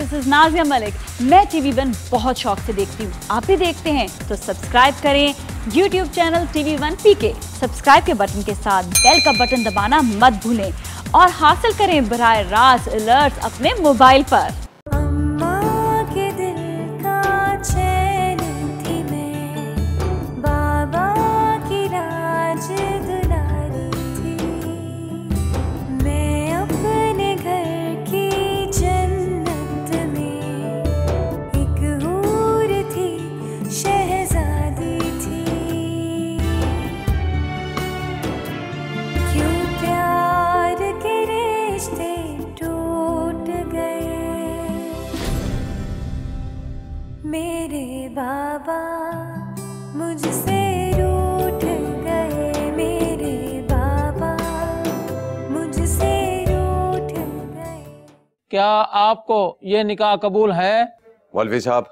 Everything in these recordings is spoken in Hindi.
This is Nazia Malik. मैं TV1 बहुत शौक से देखती हूँ, आप भी देखते हैं तो सब्सक्राइब करें YouTube channel TV1 PK। Subscribe के बटन के साथ बेल का बटन दबाना मत भूलें और हासिल करें बराह रास्त अलर्ट्स अपने मोबाइल पर। मेरे बाबा मुझसे रूठ गए, मेरे बाबा मुझसे रूठ गए। क्या आपको ये निकाह कबूल है? मौलवी साहब,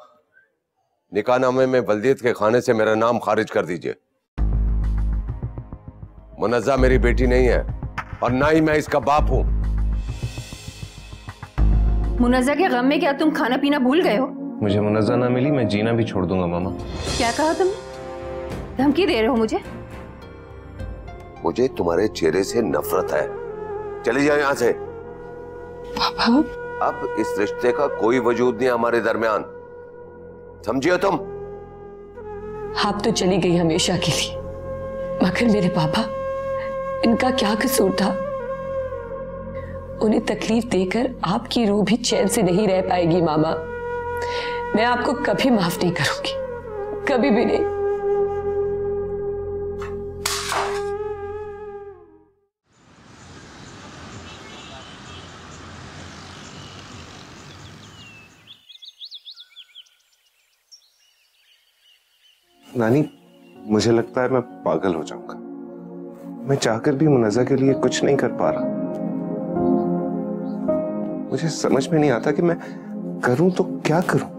निकाहनामे में बल्दियत के खाने से मेरा नाम खारिज कर दीजिए। मुनज़्ज़ा मेरी बेटी नहीं है और ना ही मैं इसका बाप हूँ। मुनज़्ज़ा के गम में क्या तुम खाना पीना भूल गए हो? मुझे मुनज़्ज़ा ना मिली, मैं जीना भी छोड़ दूंगा मामा। क्या कहा तुम? धमकी दे रहे हो मुझे? मुझे तुम्हारे चेहरे से नफरत है, चली जाओ यहाँ से। पापा, अब इस रिश्ते का कोई वजूद नहीं हमारे दरमियान, समझिए तुम? आप तो चली गई हमेशा के लिए, मगर मेरे पापा, इनका क्या कसूर था? उन्हें तकलीफ देकर आपकी रूह भी चैन से नहीं रह पाएगी मामा। मैं आपको कभी माफ नहीं करूंगी, कभी भी नहीं। नानी, मुझे लगता है मैं पागल हो जाऊंगा। मैं चाहकर भी मुनज़्ज़ा के लिए कुछ नहीं कर पा रहा। मुझे समझ में नहीं आता कि मैं करूं तो क्या करूं।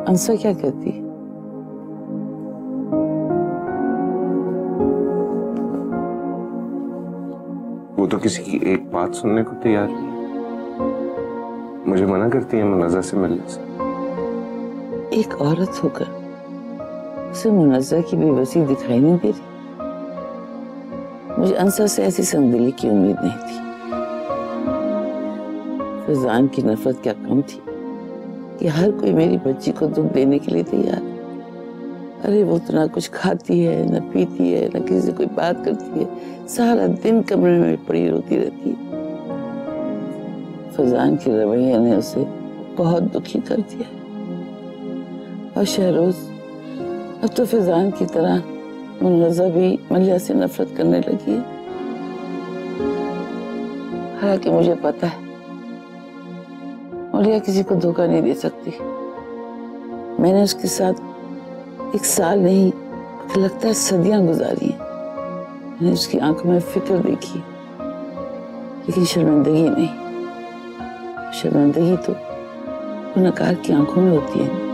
अंसा क्या कहती? वो तो किसी की एक बात सुनने को तैयार नहीं है। मुझे मना करती है मुनज़्ज़ा से मिलने से। एक औरत होकर उसे मुनज़्ज़ा की बेबसी दिखाई नहीं दे रही? मुझे अंसा से ऐसी संदिली की उम्मीद नहीं थी। फैजान की नफरत क्या कम थी कि हर कोई मेरी बच्ची को दुख देने के लिए तैयार। अरे वो तो ना कुछ खाती है, न पीती है, न किसी से कोई बात करती है, सारा दिन कमरे में पड़ी रोती रहती है। फैजान के रवैये ने उसे बहुत दुखी कर दिया। और शहरोज, अब तो फैजान की तरह मुनज़्ज़ा भी मलिया से नफरत करने लगी है। हालांकि मुझे पता है मलिया किसी को धोखा नहीं दे सकती। मैंने उसके साथ 1 साल नहीं, मुझे लगता है सदियां गुजारी हैं। मैंने उसकी आंखों में फिक्र देखी, लेकिन शर्मिंदगी नहीं। शर्मिंदगी तो गुनहगार की आंखों में होती है।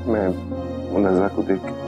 मैं मुनज़्ज़ा को देख के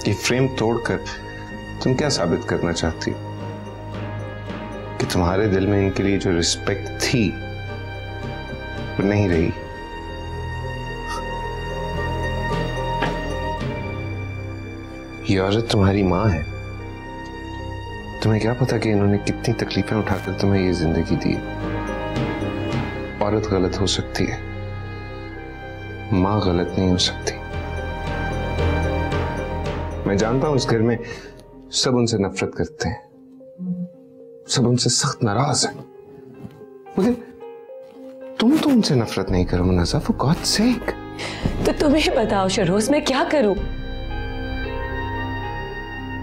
ये फ्रेम तोड़कर तुम क्या साबित करना चाहती हो? कि तुम्हारे दिल में इनके लिए जो रिस्पेक्ट थी पर नहीं रही। ये औरत तुम्हारी माँ है। तुम्हें क्या पता कि इन्होंने कितनी तकलीफें उठाकर तुम्हें ये जिंदगी दी। औरत गलत हो सकती है, माँ गलत नहीं हो सकती। मैं जानता हूं इस घर में सब उनसे नफरत करते हैं, सब उनसे सख्त नाराज हैं, मगर तुम तो उनसे नफरत नहीं करो मुनाज़ा, फॉर गॉड्स सेक। तो तुम्हें बताओ शरोज, मैं क्या करूं?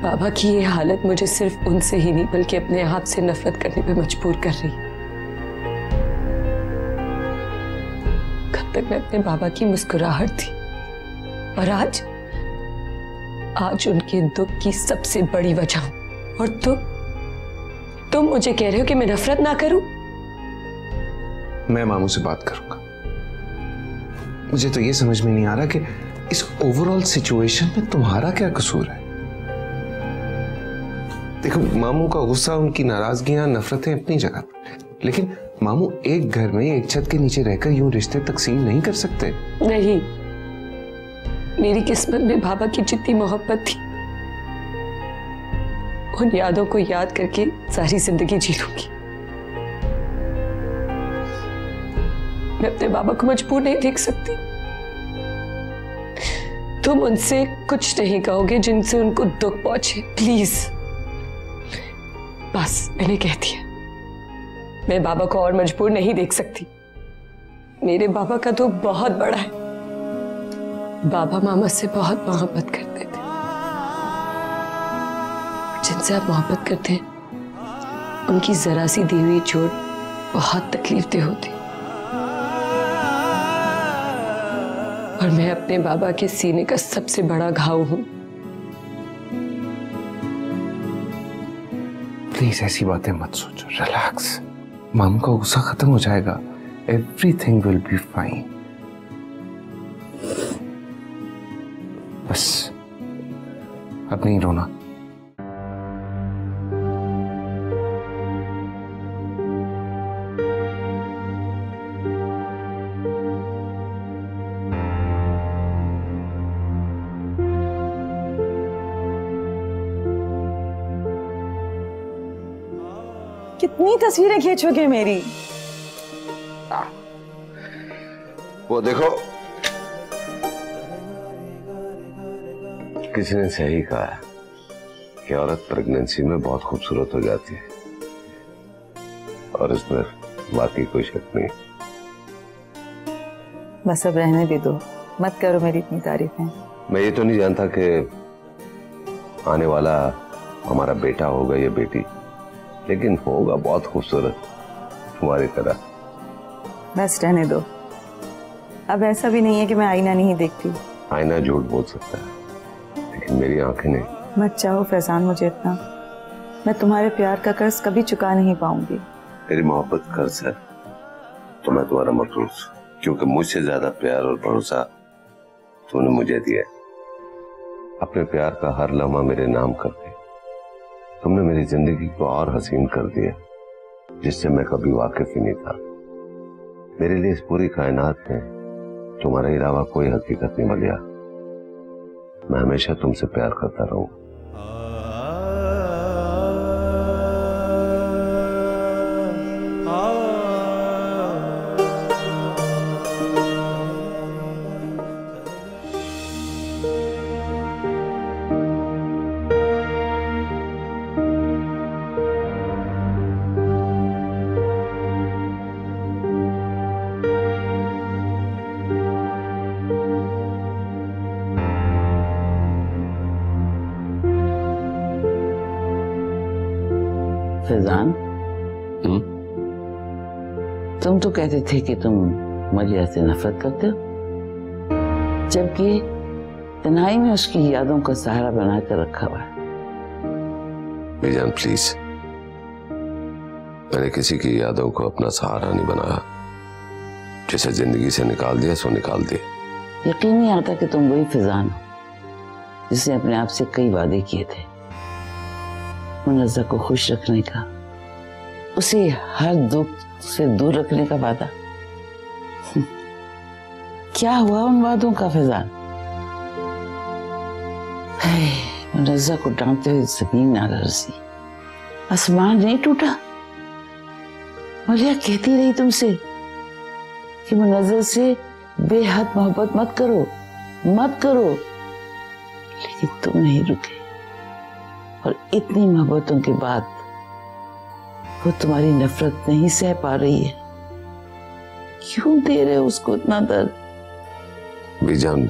बाबा की ये हालत मुझे सिर्फ उनसे ही नहीं बल्कि अपने आप से नफरत करने पे मजबूर कर रही है। कब तक मैं अपने बाबा की मुस्कुराहट थी, और आज उनके दुख की सबसे बड़ी वजह हूं। और तुम मुझे कह रहे हो कि मैं नफरत ना करूं? मैं मामू से बात करूंगा। मुझे तो ये समझ में नहीं आ रहा कि इस ओवरऑल सिचुएशन में तुम्हारा क्या कसूर है। देखो, मामू का गुस्सा, उनकी नाराजगियां, नफरतें अपनी जगह, लेकिन मामू एक घर में एक छत के नीचे रहकर यूं रिश्ते तकसीम नहीं कर सकते। नहीं, मेरी किस्मत में बाबा की जितनी मोहब्बत थी, उन यादों को याद करके सारी जिंदगी जी लूंगी। मैं अपने बाबा को मजबूर नहीं देख सकती। तुम उनसे कुछ नहीं कहोगे जिनसे उनको दुख पहुंचे, प्लीज। बस मैंने कह दिया, मैं बाबा को और मजबूर नहीं देख सकती। मेरे बाबा का दुख बहुत बड़ा है। बाबा मामा से बहुत मोहब्बत करते थे। जिनसे आप मोहब्बत करते हैं उनकी जरा सी दी हुई चोट बहुत तकलीफदेह होती। और मैं अपने बाबा के सीने का सबसे बड़ा घाव हूं। प्लीज ऐसी बातें मत सोचो, रिलैक्स। मामू का गुस्सा खत्म हो जाएगा, एवरीथिंग विल बी फाइन। बस अब नहीं रोना। कितनी तस्वीरें खींचोगे मेरी? वो देखो, किसी ने सही कहा है कि औरत प्रेगनेंसी में बहुत खूबसूरत हो जाती है, और इसमें वाकई कोई शक नहीं। बस अब रहने भी दो, मत करो मेरी इतनी तारीफें। मैं ये तो नहीं जानता कि आने वाला हमारा बेटा होगा या बेटी, लेकिन होगा बहुत खूबसूरत, तुम्हारी तरह। बस रहने दो। अब ऐसा भी नहीं है कि मैं आईना नहीं देखती। आईना झूठ बोल सकता है, लेकिन मेरी आंखें नहीं। मत चाहो फैजान मुझे इतना। मैं तुम्हारे प्यार का कर्ज कभी चुका नहीं पाऊंगी। तेरी मोहब्बत कर्ज है तो मैं तुम्हारा मकरूज, क्योंकि मुझसे ज्यादा प्यार और भरोसा तुमने मुझे दिया। अपने प्यार का हर लम्हा मेरे नाम करके तुमने मेरी जिंदगी को और हसीन कर दिया, जिससे मैं कभी वाकिफ ही नहीं था। मेरे लिए इस पूरी कायनात में तुम्हारे अलावा कोई हकीकत नहीं बलिया। मैं हमेशा तुमसे प्यार करता रहूंगा। फैजान, तुम तो कहते थे कि तुम मलिया से नफरत करते हो, जबकि तन्हाई में उसकी यादों का सहारा बनाकर रखा हुआ है। बीजान प्लीज, मैंने किसी की यादों को अपना सहारा नहीं बनाया। जिसे जिंदगी से निकाल दिया सो निकाल दिया। यकीन नहीं आता कि तुम वही फैजान हो जिसने अपने आप से कई वादे किए थे। मुनज़्ज़ा को खुश रखने का, उसे हर दुख से दूर रखने का वादा। क्या हुआ उन वादों का फैजान? मुनज़्ज़ा को डांटते हुए जमीन ना लरज़ी, आसमान नहीं टूटा। मौलिया कहती रही तुमसे कि मुनज़्ज़ा से बेहद मोहब्बत मत करो, मत करो, लेकिन तुम नहीं रुके। और इतनी मोहब्बतों के बाद वो तुम्हारी नफरत नहीं सह पा रही है। क्यों दे रहे हो उसको इतना दर्द? बीजान,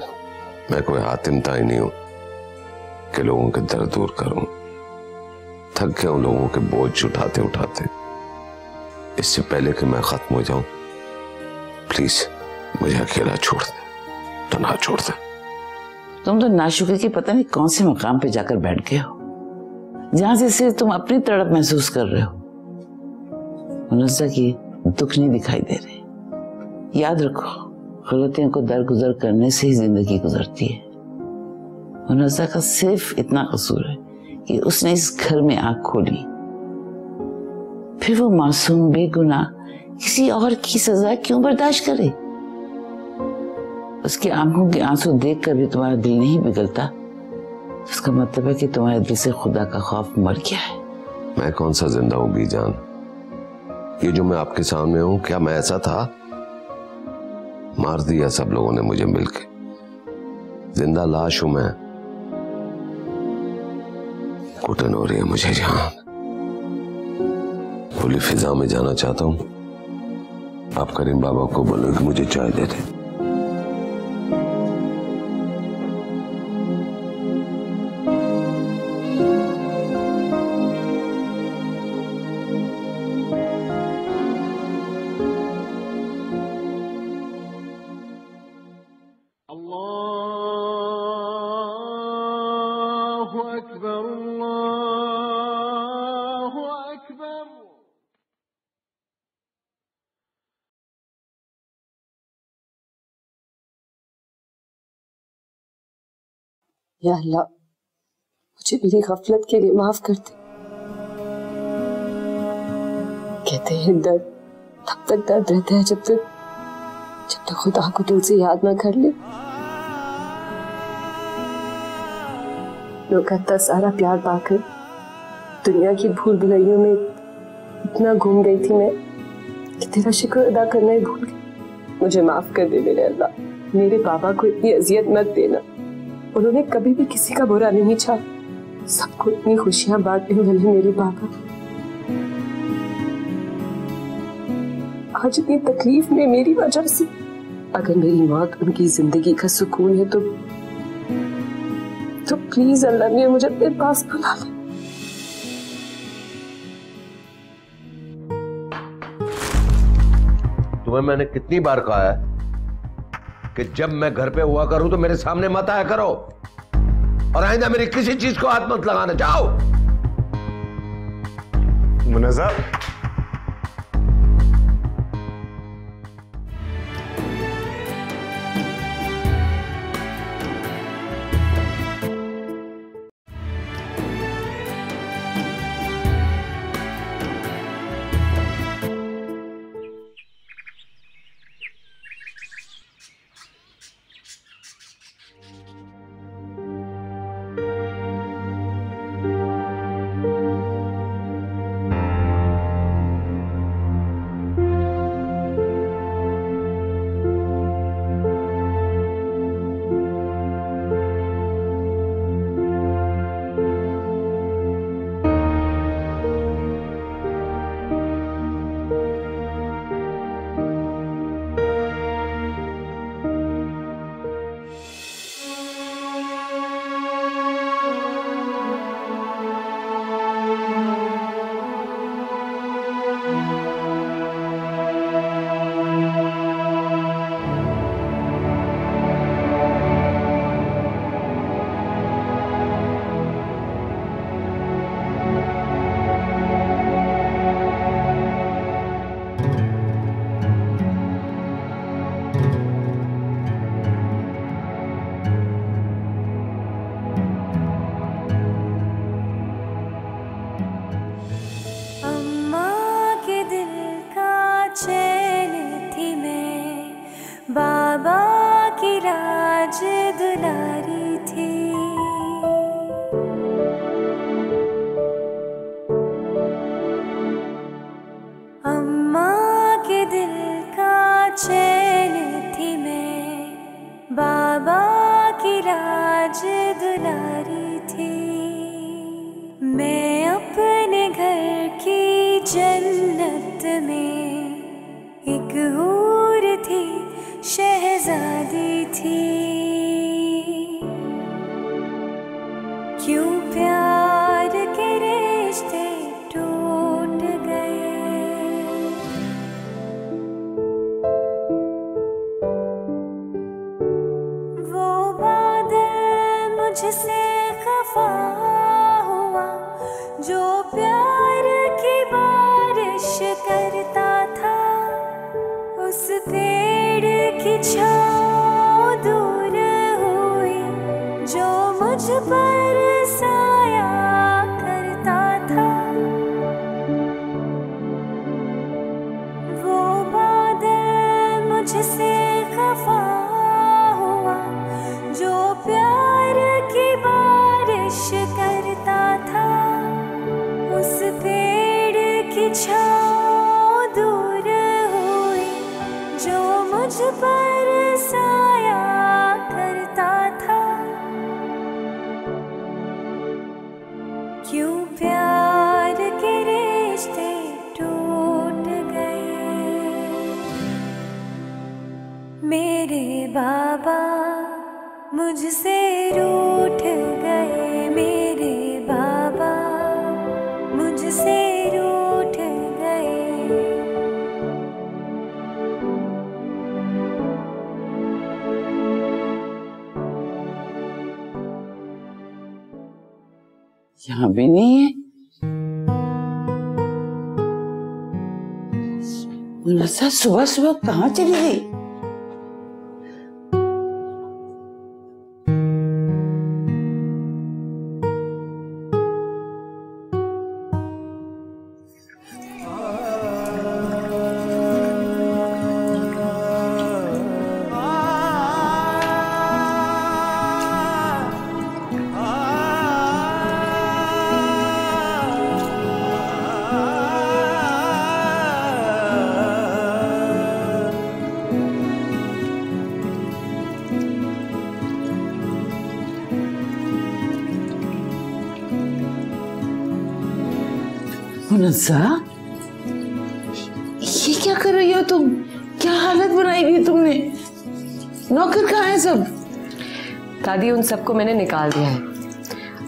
मैं कोई हातिम ताई नहीं हूं कि लोगों के दर्द दूर करूं। थक गया हूं लोगों के बोझ उठाते उठाते। इससे पहले कि मैं खत्म हो जाऊं, प्लीज मुझे अकेला छोड़ दे, तो ना छोड़ दे। तुम तो नाशुक्र के पता नहीं कौन से मकाम पे जाकर बैठ गए हो, जहां से सिर्फ तुम अपनी तड़प महसूस कर रहे हो। मुनज़्ज़ा की दुख नहीं दिखाई दे रहे। याद रखो, गलतियों को दरगुजर करने से ही जिंदगी गुजरती है। मुनज़्ज़ा का सिर्फ इतना कसूर है कि उसने इस घर में आंख खोली, फिर वो मासूम बेगुनाह किसी और की सजा क्यों बर्दाश्त करे? उसकी आंखों के आंसू देखकर भी तुम्हारा दिल नहीं पिघलता, उसका मतलब है कि तुम्हारे दिल से खुदा का खौफ मर गया है। मैं कौन सा जिंदा हूं बीजान? ये जो मैं आपके सामने हूं, क्या मैं ऐसा था? मार दिया सब लोगों ने मुझे मिलके। जिंदा लाश हूं मैं। घुटन हो रही है मुझे जान। खुली फिजा में जाना चाहता हूं। आप करीम बाबा को बोलो कि मुझे चाय दे दे। या अल्लाह, मुझे मेरी गफलत के लिए माफ कर दे। कहते हैं दर्द तब तक दर्द रहता है जब तक खुदा को दिल से याद ना कर ले। लोग कहता सारा प्यार पाकर दुनिया की भूल भुलैयों में इतना घूम गई थी मैं कि तेरा शुक्र अदा करना ही भूल गई। मुझे माफ कर दे मेरे अल्लाह। मेरे बाबा को इतनी अजियत मत देना। उन्होंने कभी भी किसी का बुरा नहीं चाहा। सबको इतनी खुशियां बांटने वाले मेरे बाबा आज इतनी तकलीफ में मेरी वजह से। अगर मेरी मौत उनकी जिंदगी का सुकून है तो प्लीज अल्लाह ने मुझे अपने पास बुला ले। तुम्हें मैंने कितनी बार कहा है कि जब मैं घर पे हुआ करूं तो मेरे सामने मत आया करो, और आइंदा मेरी किसी चीज को हाथ मत लगाना। जाओ। मुनज़्ज़ा, चैन थी मैं बाबा की राज दुलारी थी। अम्मा के दिल का चैन थी मैं, बाबा की राज दुलारी थी। मैं अपने घर की जन्नत में एक हूर थी, शहजादी थी। क्यों प्यार के रिश्ते टूट गए, वो बादल मुझसे खफा हुआ, जो प्यार की बारिश करता था। उस पेड़ की छाँव दूर हुई, जो मुझ पर साया करता था। वो बादल मुझसे खफा हुआ, जो प्यार की बारिश करता था। उस पेड़ की छाँव दूर हुई, जो मुझ पर साया करता था। क्यों प्यार के रिश्ते टूट गए। मेरे बाबा मुझसे रूठ गए, मेरे बाबा मुझसे रूठ गए। यहाँ भी नहीं है। मुनस्सा सुबह सुबह कहाँ चली गई? मुनस्सा, ये क्या कर रही हो तुम? क्या हालत बनाई हुई तुमने? नौकर कहाँ है सब? दादी, उन सबको मैंने निकाल दिया है।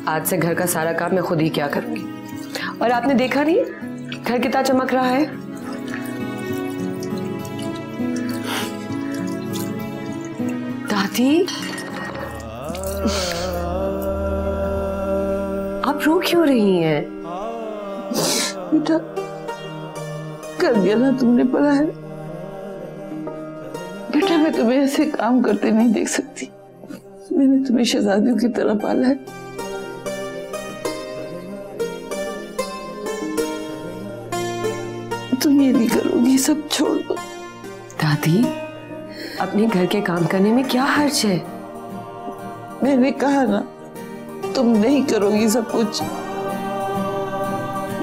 आज से घर का सारा काम मैं खुद ही क्या करूंगी। और आपने देखा नहीं घर कितना चमक रहा है। दादी, आप रो क्यों रही हैं? बेटा, कर दिया ना तुमने पता है। बेटा, मैं तुम्हें ऐसे काम करते नहीं देख सकती। मैंने तुम्हें शहजादियों की तरह पाला है। तुम ये नहीं करोगी, सब छोड़ दो। दादी, अपने घर के काम करने में क्या हर्ज है? मैंने कहा ना, तुम नहीं करोगी सब कुछ।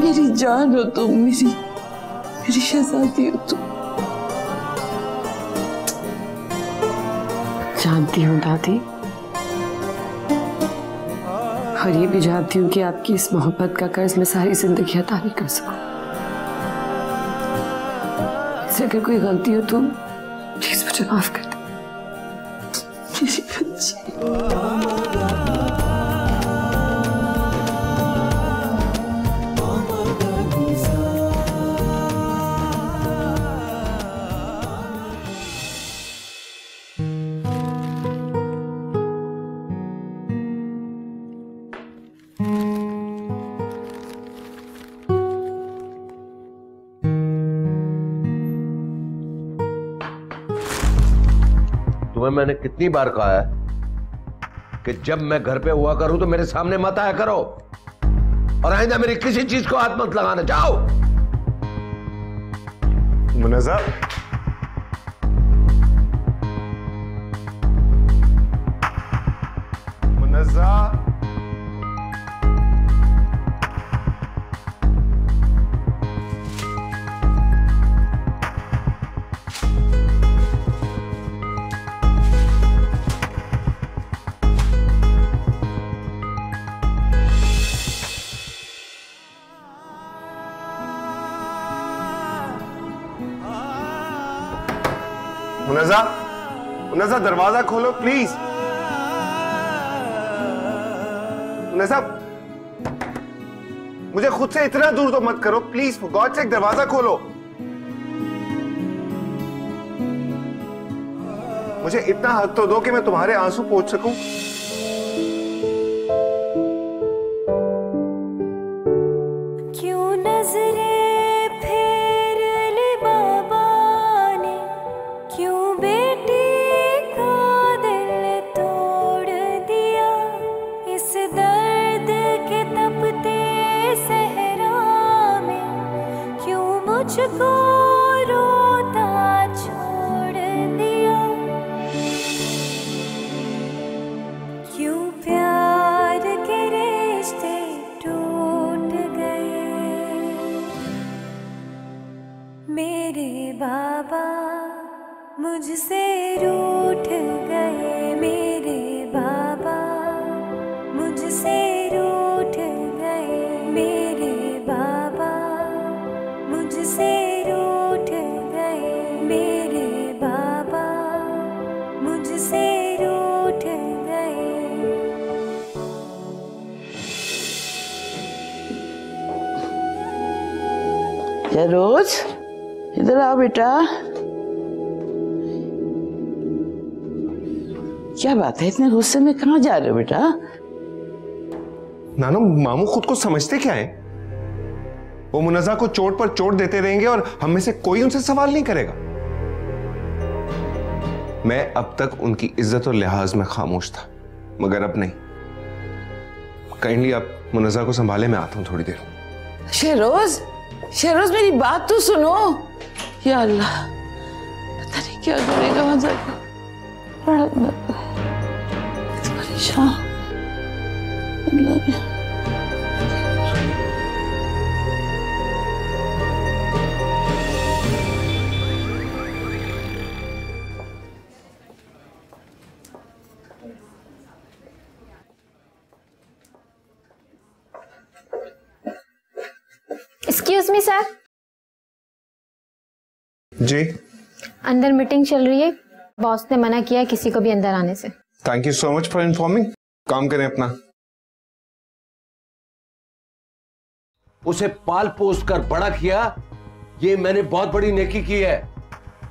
मेरी जान हो तुम, मेरी शहजादी हो तुम। जानती हूँ दादी, और ये भी जानती हूँ कि आपकी इस मोहब्बत का कर्ज मैं सारी जिंदगी अदा नहीं कर सकूं। इससे अगर कोई गलती हो तो प्लीज मुझे माफ कर दो। मेरी बच्ची। तुम्हें मैंने कितनी बार कहा है कि जब मैं घर पे हुआ करूं तो मेरे सामने मत आया करो, और आइंदा मेरी किसी चीज को हाथ मत लगाना। जाओ। मुनज़्ज़ा, मुनज़्ज़ा, मुनज़्ज़ा दरवाजा खोलो प्लीज। मुनज़्ज़ा, मुझे खुद से इतना दूर तो मत करो प्लीज, फॉर गॉड सेक दरवाजा खोलो। मुझे इतना हक तो दो कि मैं तुम्हारे आंसू पोंछ सकूं। क्यों नजरें फेर ली बाबा ने, क्यों बेटी का दिल तोड़ दिया, इस दर्द के तपते सहरा में क्यों मुझको रोता छोड़ दिया। क्यों प्यार के रिश्ते टूट गए, मेरे बाबा मुझसे रूठ गए, मेरे बाबा मुझसे रूठ गए, मेरे बाबा मुझसे रूठ गए, मेरे बाबा मुझसे रूठ गए। रोज इधर आओ बेटा। क्या बात है, इतने गुस्से में कहाँ जा रहे हो बेटा? नानो, मामू खुद को समझते क्या है? वो मुनज़्ज़ा को चोट पर चोट देते रहेंगे और हम में से कोई उनसे सवाल नहीं करेगा। मैं अब तक उनकी इज्जत और लिहाज में खामोश था, मगर अब नहीं। काइंडली आप मुनज़्ज़ा को संभाले, मैं आता हूं थोड़ी देर। शहरोज, शहरोज मेरी बात तो सुनो। या अल्लाह, पता नहीं क्या करेगा वहां जाकर। परेशान। Excuse me sir. जी, अंदर मीटिंग चल रही है, बॉस ने मना किया किसी को भी अंदर आने से। Thank you so much for informing. काम करें अपना। उसे पाल पोस कर बड़ा किया, ये मैंने बहुत बड़ी नेकी की है।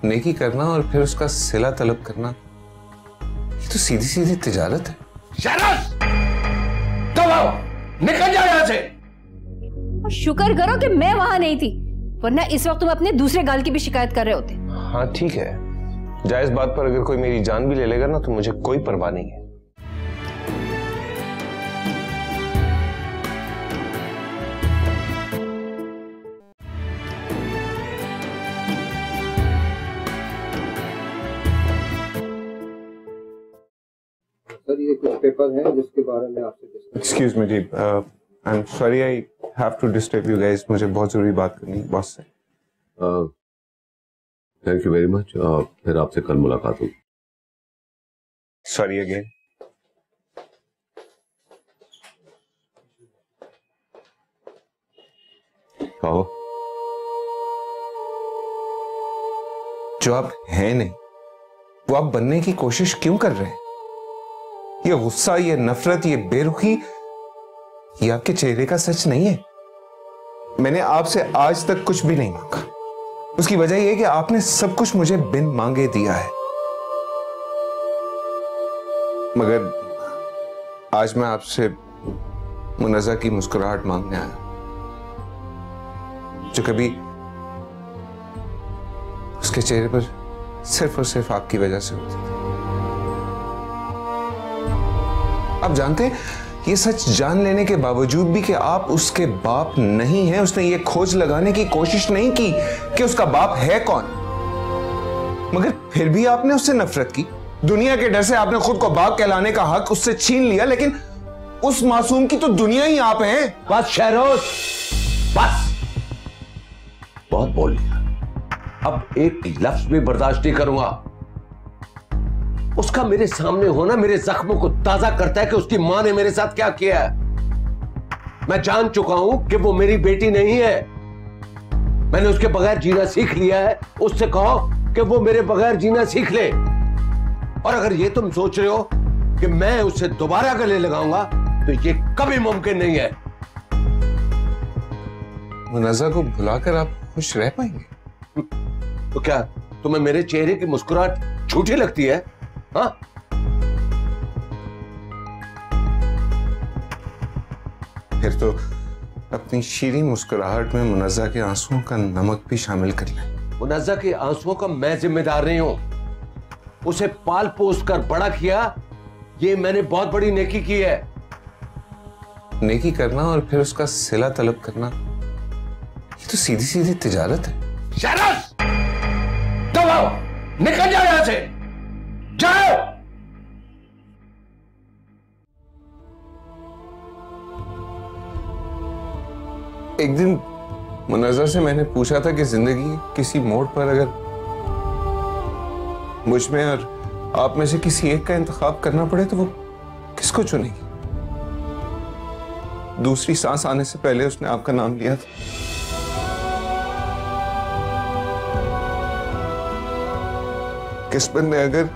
नेकी करना और फिर उसका सिला तलब करना, ये तो सीधी सीधी तिजारत है। शहरोज, कब आओ, निकल जाओ यहां से। शुक्र करो कि मैं वहां नहीं थी, वरना इस वक्त तुम अपने दूसरे गाल की भी शिकायत कर रहे होते। हाँ ठीक है, जायज बात पर अगर कोई मेरी जान भी ले लेगा ना तो मुझे कोई परवाह नहीं है। सर, ये कुछ पेपर है जिसके बारे में आपसे एक्सक्यूज मी जी, I am sorry, I have to disturb you guys. मुझे बहुत जरूरी बात करनी है बॉस से। Thank you very much. फिर आपसे कल मुलाकात होगी। Sorry again. कहो। जो आप हैं नहीं, वो आप बनने की कोशिश क्यों कर रहे हैं? ये गुस्सा, ये नफरत, ये बेरुखी, ये आपके चेहरे का सच नहीं है। मैंने आपसे आज तक कुछ भी नहीं मांगा। उसकी वजह यह है कि आपने सब कुछ मुझे बिन मांगे दिया है। मगर आज मैं आपसे मुनज़्ज़ा की मुस्कुराहट मांगने आया, जो कभी उसके चेहरे पर सिर्फ और सिर्फ आपकी वजह से होती थी। आप जानते हैं, ये सच जान लेने के बावजूद भी कि आप उसके बाप नहीं हैं, उसने ये खोज लगाने की कोशिश नहीं की कि उसका बाप है कौन, मगर फिर भी आपने उससे नफरत की। दुनिया के डर से आपने खुद को बाप कहलाने का हक उससे छीन लिया, लेकिन उस मासूम की तो दुनिया ही आप हैं। बस शहरोज, बस बहुत बोल लिया, अब एक लफ्ज भी बर्दाश्त नहीं करूंगा। उसका मेरे सामने होना मेरे जख्मों को ताजा करता है कि उसकी मां ने मेरे साथ क्या किया है। मैं जान चुका हूं कि वो मेरी बेटी नहीं है। मैंने उसके बगैर जीना सीख लिया है। उससे कहो कि वो मेरे बगैर जीना सीख ले। और अगर ये तुम सोच रहे हो कि मैं उससे दोबारा गले लगाऊंगा तो ये कभी मुमकिन नहीं है। मुनज़्ज़ा को भुलाकर आप खुश रह पाएंगे? तो क्या तुम्हें मेरे चेहरे की मुस्कुराहट झूठी लगती है? हाँ, फिर तो अपनी शीरीं मुस्कुराहट में मुनज़्ज़ा के आंसुओं का नमक भी शामिल कर लें। मुनज़्ज़ा के आंसुओं का मैं जिम्मेदार नहीं हूं। उसे पाल पोस कर बड़ा किया, ये मैंने बहुत बड़ी नेकी की है। नेकी करना और फिर उसका सिला तलब करना, ये तो सीधी सीधी तिजारत है। शरस! दबाओ, निकल जाओ यहां से, जाओ। एक दिन मुनज़्ज़ा से मैंने पूछा था कि जिंदगी किसी मोड़ पर अगर मुझ में और आप में से किसी एक का इंतखाब करना पड़े तो वो किसको चुनेगी? दूसरी सांस आने से पहले उसने आपका नाम लिया था। किस्मत ने अगर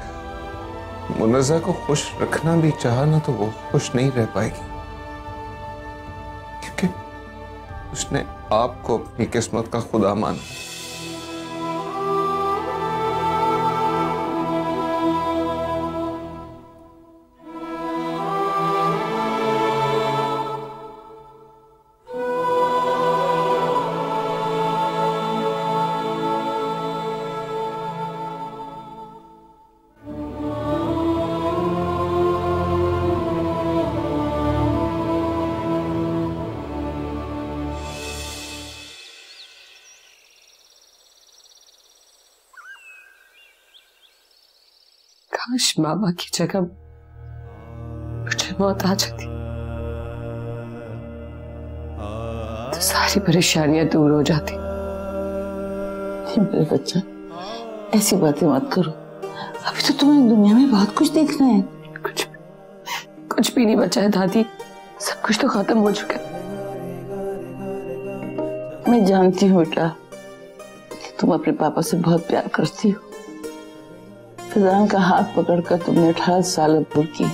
मुनज़्ज़ा को खुश रखना भी चाहा ना तो वो खुश नहीं रह पाएगी, क्योंकि उसने आपको अपनी किस्मत का खुदा माना। काश मामा की जगह मुझे मौत आ जाती तो सारी परेशानियां दूर हो जाती। मेरे बच्चा, ऐसी बातें मत करो। अभी तो तुम्हें दुनिया में बहुत कुछ देखना है। कुछ भी नहीं बचा है दादी, सब कुछ तो खत्म हो चुका है। मैं जानती हूँ बेटा कि तुम अपने पापा से बहुत प्यार करती हो। फैजान का हाथ पकड़कर तुमने 18 साल पूरी की,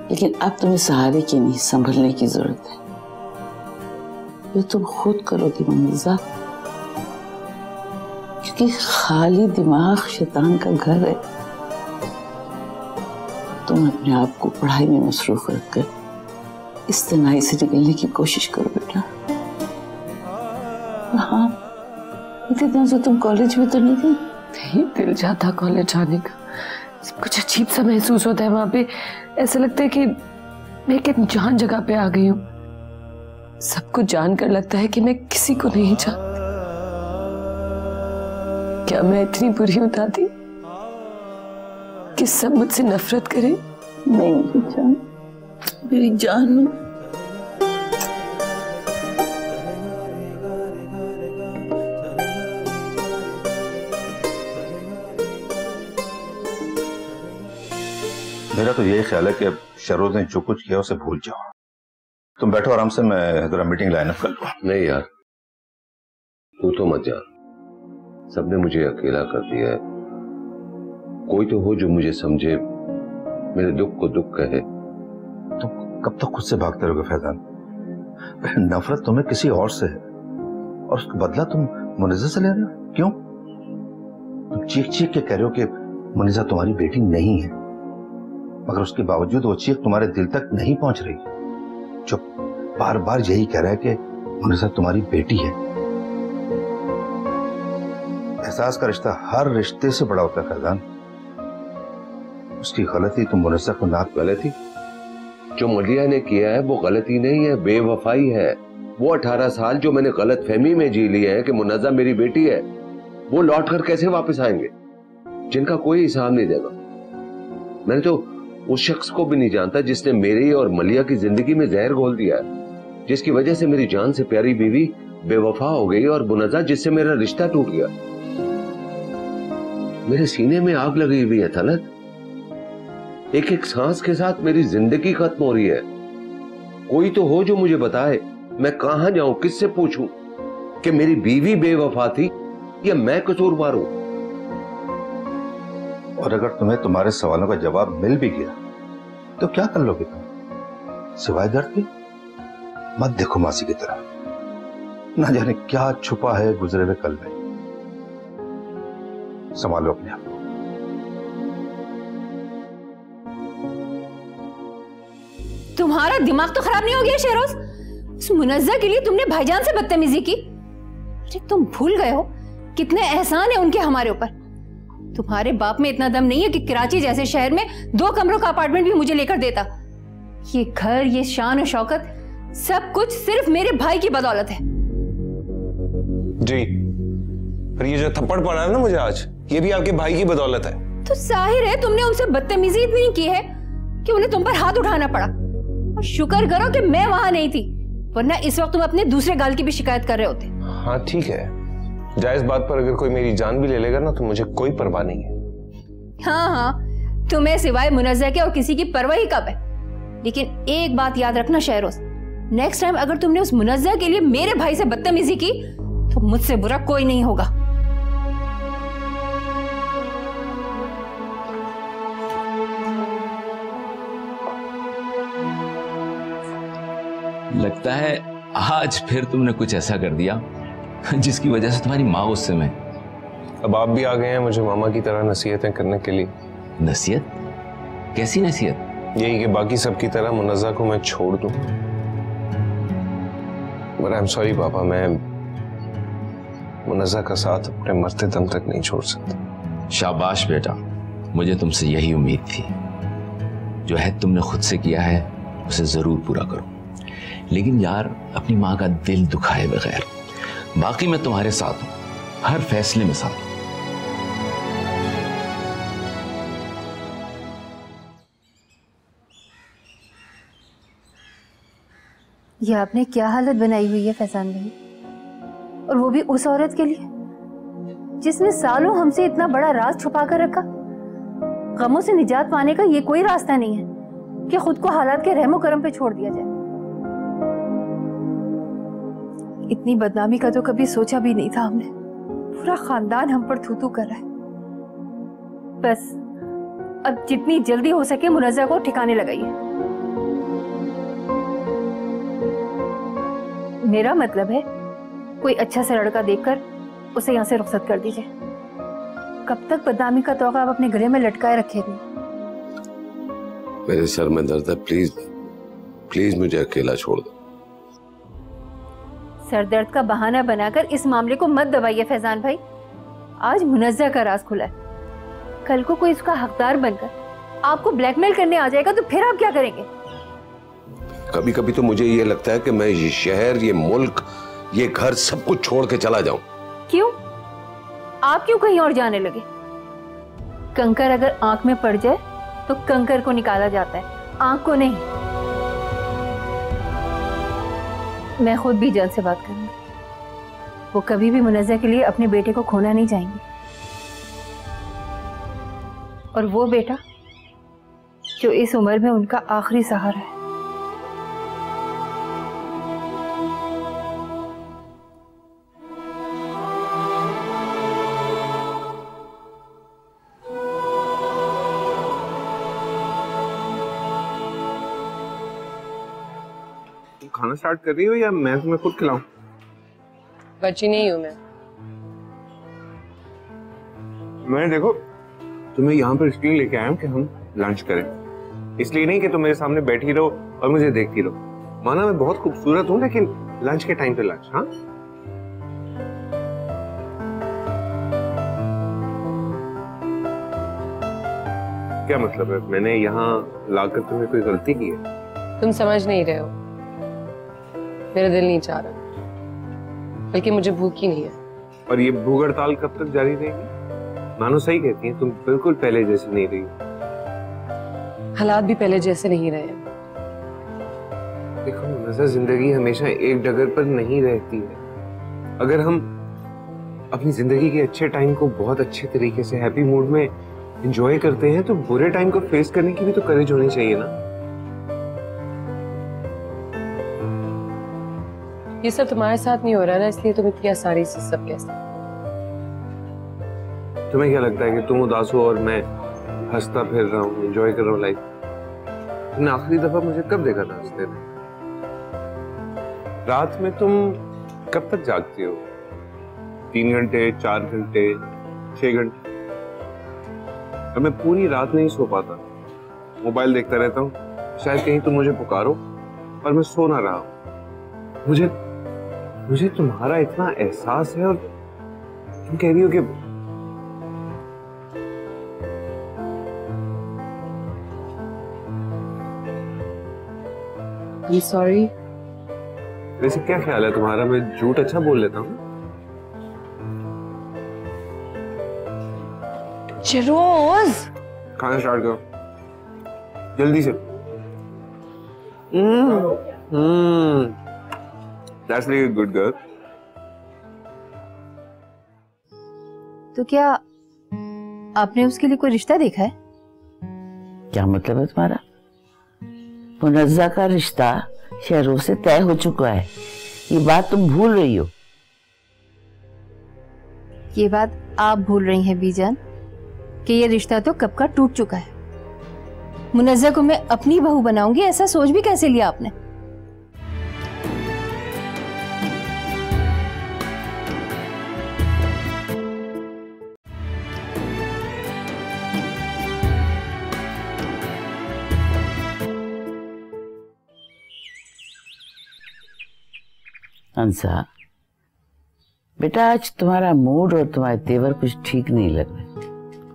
लेकिन अब तुम्हें सहारे की नहीं, संभलने की जरूरत है। ये तुम खुद करोगी मुनज़्ज़ा, क्योंकि खाली दिमाग शैतान का घर है। तुम अपने आप को पढ़ाई में मसरूफ रखकर इस तनाई से निकलने की कोशिश करो बेटा। हाँ, इतने दिनों से तुम कॉलेज में तो नहीं थी। नहीं दिल चाहता कॉलेज जाने का, सब कुछ अजीब सा महसूस होता है वहां पे। ऐसा लगता है कि मैं एक अनजान जगह पे आ गई हूँ। सब कुछ जानकर लगता है कि मैं किसी को नहीं जानती। क्या मैं इतनी बुरी हूँ दादी कि सब मुझसे नफरत करें? नहीं मेरी जान, मेरी जान। मेरा तो यही ख्याल है कि शरोज ने जो कुछ किया उसे भूल जाओ। तुम बैठो आराम से, मैं जरा मीटिंग लाइनअप कर लूं। नहीं यार, तू तो मत जा। सबने मुझे अकेला कर दिया है। कोई तो हो जो मुझे समझे, मेरे दुख को दुख कहे। तुम कब तक खुद से भागते रहोगे फैजान? नफरत तुम्हें किसी और से है और उसका बदला तुम मुनज़्ज़ा से ले रहे हो। क्यों? तुम चीख चीख के कह रहे हो कि मुनज़्ज़ा तुम्हारी बेटी नहीं है, मगर उसके बावजूद वो चीख तुम्हारे दिल तक नहीं पहुंच रही, जो बार बार यही कह रहा है कि मुनज़्ज़ा तुम्हारी बेटी है। एहसास का रिश्ता हर रिश्ते से बड़ा होता है फैजान। उसकी गलती तुम मुनज़्ज़ा को ना। गलती जो मलिया ने किया है वो गलती नहीं है, बेवफाई है। वो 18 साल जो मैंने गलत फहमी में जी लिए हैं कि मुनज़्ज़ा मेरी बेटी है, वो लौट कर कैसे वापस आएंगे जिनका कोई हिसाब नहीं देगा। मैंने तो उस शख्स को भी नहीं जानता जिसने मेरी और मलिया की जिंदगी में जहर घोल दिया है, जिसकी वजह से मेरी जान से प्यारी बीवी बेवफा हो गई और मुनज़्ज़ा जिससे मेरा रिश्ता टूट गया। मेरे सीने में आग लगी हुई है तलत। एक एक सांस के साथ मेरी जिंदगी खत्म हो रही है। कोई तो हो जो मुझे बताए मैं कहां जाऊं, किससे पूछूं कि मेरी बीवी बेवफा थी या मैं कसूरवार हूं? और अगर तुम्हें तुम्हारे सवालों का जवाब मिल भी गया तो क्या कर लोगे तुम? सिवाय दर्द के मत देखो मासी की तरह, ना जाने क्या छुपा है गुजरे हुए कल में। संभालो अपने आप। तुम्हारा दिमाग तो खराब नहीं हो गया शहरोज? उस मुनज्जा के लिए तुमने भाईजान से बदतमीजी की। अरे तुम भूल गए हो कितने एहसान है उनके हमारे ऊपर। तुम्हारे बाप में इतना दम नहीं है कि कराची जैसे शहर में 2 कमरों का अपार्टमेंट भी मुझे लेकर देता। ये घर, ये शान और शौकत, सब कुछ सिर्फ मेरे भाई की बदौलत है। जी, पर ये जो थप्पड़ पड़ा है ना मुझे आज, ये भी आपके भाई की बदौलत है। तो जाहिर है तुमने उनसे बदतमीजी इतनी की है कि उन्हें तुम पर हाथ उठाना पड़ा। और शुक्र करो कि मैं वहां नहीं थी, वरना इस वक्त तुम अपने दूसरे गाल की भी शिकायत कर रहे होते। हाँ ठीक है, जायज बात पर अगर कोई मेरी जान भी ले लेगा ना तो मुझे कोई परवाह नहीं है। हाँ हाँ, तुम्हें सिवाय मुनज्जा के और किसी की परवाह ही कब है। लेकिन एक बात याद रखना शहरोज, नेक्स्ट टाइम अगर तुमने उस मुनज्जा के लिए मेरे भाई से बदतमीजी की तो मुझसे बुरा कोई नहीं होगा। लगता है आज फिर तुमने कुछ ऐसा कर दिया जिसकी वजह से तुम्हारी माँ गुस्से में। अब आप भी आ गए हैं मुझे मामा की तरह नसीहतें करने के लिए। नसीहत? कैसी नसीहत? यही कि बाकी सबकी तरह मुनज्जा को मैं छोड़ दूं। बट आई एम सॉरी पापा, मैं मुनज्जा का साथ अपने मरते दम तक नहीं छोड़ सकता। शाबाश बेटा, मुझे तुमसे यही उम्मीद थी। जो है तुमने खुद से किया है उसे जरूर पूरा करो, लेकिन यार अपनी माँ का दिल दुखाए बगैर। बाकी मैं तुम्हारे साथ हूं, हर फैसले में साथ हूं। ये आपने क्या हालत बनाई हुई है फैजान भाई, और वो भी उस औरत के लिए जिसने सालों हमसे इतना बड़ा राज छुपा कर रखा। गमों से निजात पाने का ये कोई रास्ता नहीं है कि खुद को हालात के रहमो करम पे छोड़ दिया जाए। इतनी बदनामी का तो कभी सोचा भी नहीं था हमने। पूरा खानदान हम पर थू थू कर रहा है। बस अब जितनी जल्दी हो सके मुनज्जा को ठिकाने लगाइए। मेरा मतलब है कोई अच्छा सा लड़का देखकर उसे यहाँ से रुखसत कर दीजिए। कब तक बदनामी का तोहफा आप अपने गले में लटकाए रखेंगे? मेरे सर में दर्द है, प्लीज प्लीज मुझे अकेला छोड़ दो। सर दर्द का बहाना बनाकर इस मामले को मत दबाइए फैजान भाई। आज मुनज्जा का राज खुला है, कल को कोई इसका हकदार बनकर आपको ब्लैकमेल करने आ जाएगा तो फिर आप क्या करेंगे? कभी कभी तो मुझे ये लगता है कि मैं ये शहर, ये मुल्क, ये घर सब कुछ छोड़ के चला जाऊं। क्यों? आप क्यों कहीं और जाने लगे? कंकर अगर आंख में पड़ जाए तो कंकर को निकाला जाता है, आंख को नहीं। मैं खुद भी जल्द से बात करूंगी। वो कभी भी मुनज्जा के लिए अपने बेटे को खोना नहीं चाहेंगे, और वो बेटा जो इस उम्र में उनका आखिरी सहारा है। खाना स्टार्ट कर रही हो या मैं तुम्हें खुद खिलाऊं? बची नहीं हूं मैं देखो तुम्हें यहाँ पर इसलिए लेके आया हूँ कि हम लंच करें। इसलिए नहीं कि तुम मेरे सामने बैठी रहो और मुझे देखती रहो। माना मैं बहुत खूबसूरत हूँ, लेकिन लंच के टाइम पे लंच। हाँ, क्या मतलब है? मैंने यहाँ लाकर तुम्हें कोई गलती की है? तुम समझ नहीं रहे हो। मेरा दिल नहीं चाह रहा, बल्कि मुझे भूख ही नहीं है। और ये भूख हड़ताल कब तक जारी रहेगी? मानो सही कहती है, तुम बिल्कुल पहले जैसी नहीं रही। हालात भी पहले जैसे नहीं रहे। देखो नज़र, जिंदगी हमेशा एक डगर पर नहीं रहती है। अगर हम अपनी जिंदगी के अच्छे टाइम को बहुत अच्छे तरीके से हैप्पी मूड में एंजॉय करते हैं, तो बुरे टाइम को फेस करने की भी तो करेज होनी चाहिए ना। ये सब तुम्हारे साथ नहीं हो रहा ना, इसलिए तुम इतनी आसानी से सब कह सकते। तुम्हें क्या लगता है कि तुम उदास हो और मैं हंसता फिर रहा हूँ, एंजॉय कर रहा हूँ लाइफ? तुमने आखिरी दफा मुझे कब देखा था हंसते हुए? रात में तुम कब तक जागती हो? 3 घंटे, 4 घंटे, 6 घंटे? और मैं पूरी रात नहीं सो पाता, मोबाइल देखता रहता हूँ, शायद कहीं तुम मुझे पुकारो और मैं सो ना रहा हूँ। मुझे तुम्हारा इतना एहसास है और तुम कह रही हो कि I'm sorry. वैसे क्या ख्याल है तुम्हारा, मैं झूठ अच्छा बोल लेता हूँ? रोज खाना स्टार्ट करो जल्दी से। That's like a good girl. तो क्या आपने उसके लिए कोई रिश्ता देखा है? क्या मतलब है तुम्हारा? मुनज़्ज़ा का रिश्ता शहरों से तय हो चुका है, ये बात तुम भूल रही हो। ये बात आप भूल रही हैं बीजान कि ये रिश्ता तो कब का टूट चुका है। मुनज़्ज़ा को मैं अपनी बहू बनाऊंगी, ऐसा सोच भी कैसे लिया आपने? अंसा, बेटा आज तुम्हारा मूड और तुम्हारे तेवर कुछ ठीक नहीं लग रहे,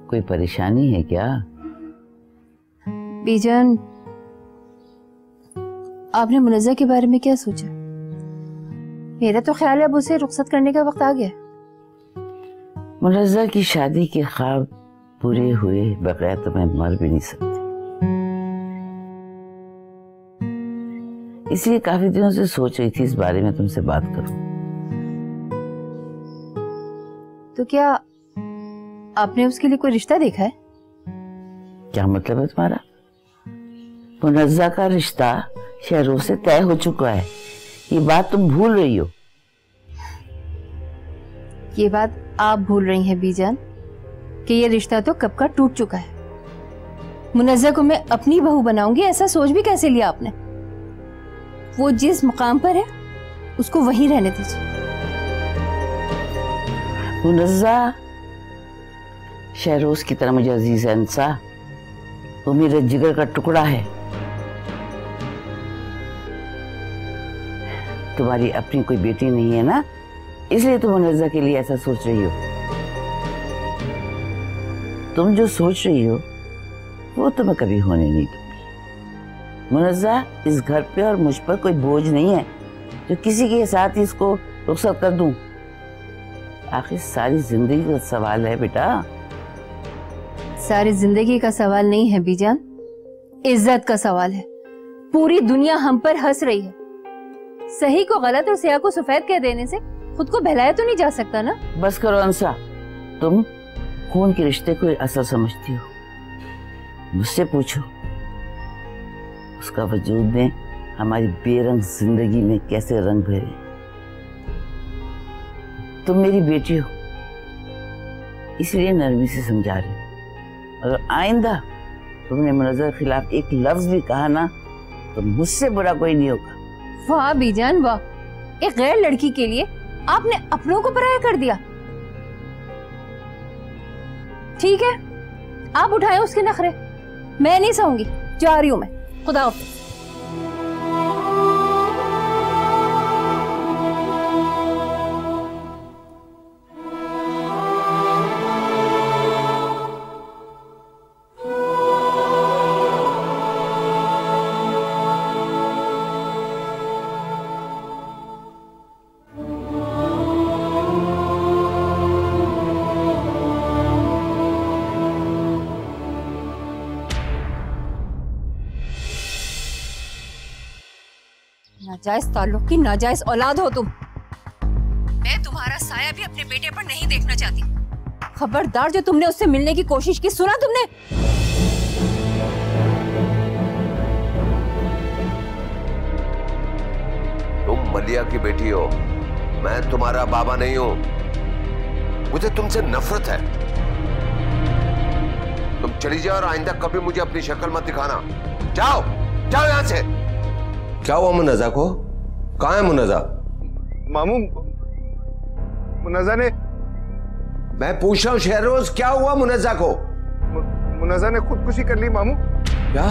कोई परेशानी है क्या? बीजान, आपने मुनज़्ज़ा के बारे में क्या सोचा? मेरा तो ख्याल है अब उसे रुखसत करने का वक्त आ गया। मुनज़्ज़ा की शादी के ख्वाब पूरे हुए बगैर तो मैं मर भी नहीं सकती, इसलिए काफी दिनों से सोच रही थी इस बारे में तुमसे बात करूं। तो क्या आपने उसके लिए कोई रिश्ता देखा है? क्या मतलब है तुम्हारा? मुनज़्ज़ा का रिश्ता शहरों से तय हो चुका है, ये बात तुम भूल रही हो। ये बात आप भूल रही हैं बीजान कि ये रिश्ता तो कब का टूट चुका है। मुनज़्ज़ा को मैं अपनी बहू बनाऊंगी, ऐसा सोच भी कैसे लिया आपने? वो जिस मुकाम पर है उसको वहीं रहने दीजिए। मुनज़्ज़ा शहरोज की तरह मुझे अजीज है अंसा, वो मेरे जिगर का टुकड़ा है। तुम्हारी अपनी कोई बेटी नहीं है ना, इसलिए तुम मुनज़्ज़ा के लिए ऐसा सोच रही हो। तुम जो सोच रही हो वो तुम्हें कभी होने नहीं दूंगी। मुनज़्ज़ा इस घर पे और मुझ पर कोई बोझ नहीं है जो किसी के साथ ही इसको रुखसत कर दूं। आखिर सारी जिंदगी का सवाल है बेटा। सारी जिंदगी का सवाल नहीं है बीजान, इज्जत का सवाल है। पूरी दुनिया हम पर हंस रही है। सही को गलत और स्याह को सफेद कह देने से खुद को बहलाया तो नहीं जा सकता ना। बस करो अंसा, तुम खून के रिश्ते को असल समझती हो। मुझसे पूछो उसका वजूद ने हमारी बेरंग जिंदगी में कैसे रंग भरे। तुम मेरी बेटी हो इसलिए नरमी से समझा रही हो। अगर आइंदा तुमने मुनज़्ज़ा के खिलाफ एक लफ्ज भी कहा ना तो मुझसे बुरा कोई नहीं होगा। वाह बीजान वाह, एक गैर लड़की के लिए आपने अपनों को पराया कर दिया। ठीक है, आप उठाएं उसके नखरे, मैं नहीं सहूंगी, जा रही हूं मैं। खुदा हाफ़िज़। नाजायज ताल्लुक की नाजायज औलाद हो तुम। मैं तुम्हारा साया भी अपने बेटे पर नहीं देखना चाहती। खबरदार जो तुमने उससे मिलने की कोशिश की, सुना तुमने? तुम मलिया की बेटी हो, मैं तुम्हारा बाबा नहीं हूं। मुझे तुमसे नफरत है। चली जाओ और आइंदा कभी मुझे अपनी शक्ल मत दिखाना। जाओ जाओ यहां से। क्या हुआ मुन्नजा को? कहां है मुन्नजा? मामू, मुन्नजा ने, मैं पूछ रहा हूँ शहरोज, क्या हुआ मुन्नजा को? मुन्नजा ने खुदकुशी कर ली मामू। क्या?